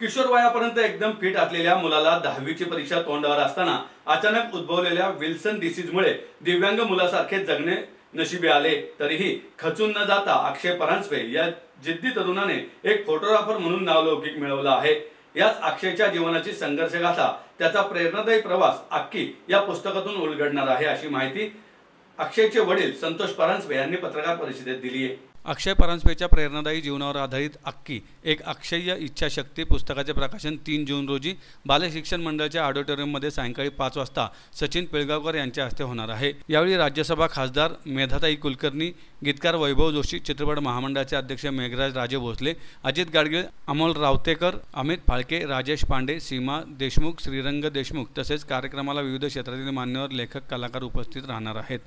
किशोर वयापर्यंत एकदम फिट असलेल्या मुलाला 10वीची परीक्षा तोंडावर असताना अचानक उद्भवलेल्या विल्सन डिसीजमुळे दिव्यांग मुलासारखे जगणे नशिबी आले। तरीही खचून न जाता अक्षय परांजपे या जिद्दी तरुणाने एक फोटोग्राफर म्हणून नावलौकिक मिळवलं आहे। याच अक्षयच्या जीवनाची संघर्षगाथा, त्याचा प्रेरणादायी प्रवास अक्की या पुस्तकातून उलगडणार आहे, अशी माहिती अक्षयचे वडील संतोष परांजपे यांनी पत्रकार परिषदेत दिली आहे। अक्षय परांजपेच्या प्रेरणादायी जीवनावर आधारित अक्की एक अक्षय्य इच्छाशक्ती पुस्तकाचे प्रकाशन 3 जून रोजी बालशिक्षण मंडळाच्या ऑडिटोरियममध्ये सायंकाळी 5 वाजता सचिन पिळगावकर यांच्या हस्ते होणार आहे। यावेळी राज्यसभा खासदार मेधाताई कुलकर्णी, गीतकार वैभव जोशी, चित्रपट महामंडळाचे अध्यक्ष मेघराज राजे भोसले, अजित गाडगीळ, अमोल रावतेकर, अमित फाळके, राजेश पांडे, सीमा देशमुख, श्रीरंग देशमुख तसेच कार्यक्रमाला विविध क्षेत्रातील मान्यवर लेखक कलाकार उपस्थित राहणार आहेत।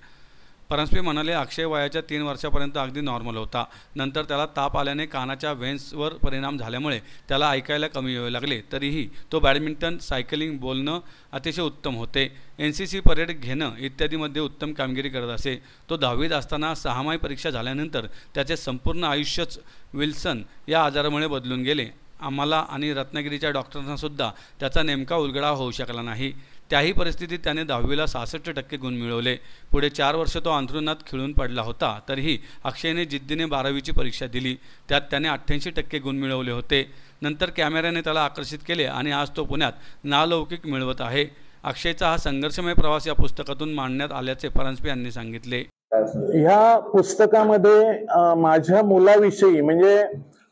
परांजपे म्हणाले, अक्षय वयाच्या 3 वर्षापर्यंत अगदी नॉर्मल होता। नंतर त्याला ताप आल्याने कानाच्या व्हेन्सवर परिणाम झाल्यामुळे त्याला ऐकायला कमी येऊ लागले। तरीही तो बॅडमिंटन, सायकलिंग, बोलणं अतिशय उत्तम होते। NCC परेड घेणं इत्यादीमध्ये उत्तम कामगिरी करत असे। तो 10वीत असताना 6माही परीक्षा झाल्यानंतर त्याचे संपूर्ण आयुष्यच विल्सन या आजारामुळे बदलून गेले। आम्हाला आणि रत्नागिरीच्या डॉक्टरांना सुद्धा त्याचा नेमका उलगडा होऊ शकला नाही। त्याही परिस्थितीत त्याने 10वीला 66% गुण मिळवले। पुढे 4 वर्ष तो अंथरुणात खिळून पडला होता। तरीही अक्षयने जिद्दीने 12वीची परीक्षा दिली। त्यात त्याने 88% गुण मिळवले होते। नंतर कॅमेऱ्याने त्याला आकर्षित केले आणि आज तो पुण्यात नावलौकिक मिळवत आहे। अक्षयचा हा संघर्षमय प्रवास या पुस्तकातून मांडण्यात आल्याचे परांजपे यांनी सांगितले। ह्या पुस्तकामध्ये माझ्या मुलाविषयी, म्हणजे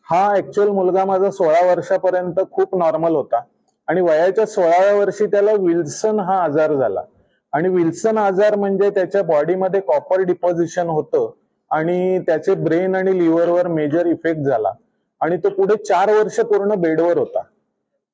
हा ऍक्च्युअल मुलगा माझा 16 वर्षापर्यंत खूप नॉर्मल होता आणि वयाच्या 16व्या वर्षी त्याला विल्सन हा आजार झाला। आणि विल्सन आजार म्हणजे त्याच्या बॉडीमध्ये कॉपर डिपॉझिशन होतं आणि त्याचे ब्रेन आणि लिव्हरवर मेजर इफेक्ट झाला आणि तो पुढे 4 वर्ष पूर्ण बेडवर होता।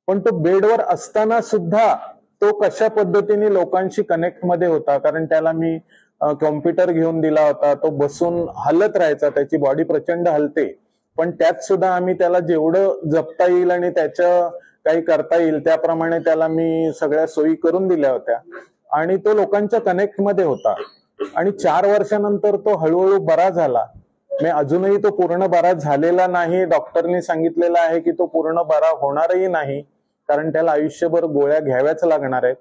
पण तो बेडवर असताना सुद्धा तो कशा पद्धतीने लोकांशी कनेक्ट मध्ये होता, कारण त्याला मी कॉम्प्युटर घेऊन दिला होता। तो बसून हलत राहायचा, त्याची बॉडी प्रचंड हलते, पण त्यात सुद्धा आम्ही त्याला जेवढं जपता येईल आणि त्याच्या काही करता येईल त्याप्रमाणे त्याला मी सगळ्या सोयी करून दिल्या होत्या आणि तो लोकांच्या कनेक्ट मध्ये होता। आणि 4 वर्षानंतर तो हळूहळू बरा झाला। मी अजूनही तो पूर्ण बरा झालेला नाही। डॉक्टरनी सांगितलेलं आहे की तो पूर्ण बरा होणारही नाही, कारण त्याला आयुष्यभर गोळ्या घ्याव्याच लागणार आहेत।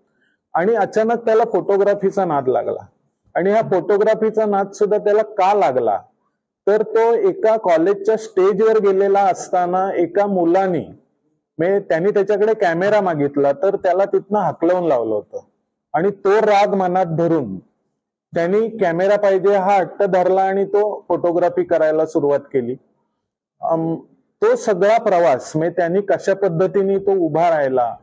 आणि अचानक त्याला फोटोग्राफीचा नाद लागला आणि हा फोटोग्राफीचा नाद सुद्धा त्याला का लागला, तर तो एका कॉलेजच्या स्टेजवर गेलेला असताना एका मुलाने त्यांनी त्याच्याकडे कॅमेरा मागितला, तर त्याला तिथनं हाकलवून लावलं होतं आणि तो राग मनात धरून त्यांनी कॅमेरा पाहिजे हा हट्ट धरला आणि तो फोटोग्राफी करायला सुरुवात केली। तो सगळा प्रवास त्यांनी कशा पद्धतीने तो उभा राहिला,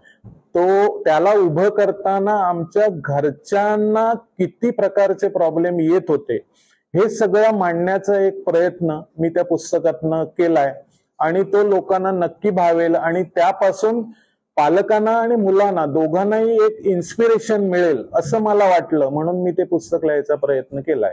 तो त्याला उभं करताना आमच्या घरच्यांना किती प्रकारचे प्रॉब्लेम येत होते, हे सगळं मांडण्याचा एक प्रयत्न मी त्या पुस्तकातनं केलाय आणि तो लोकांना नक्की भावेल आणि त्यापासून पालकांना आणि मुलांना दोघांनाही एक इन्स्पिरेशन मिळेल असं मला वाटलं, म्हणून मी ते पुस्तक लिहायचा प्रयत्न केलाय।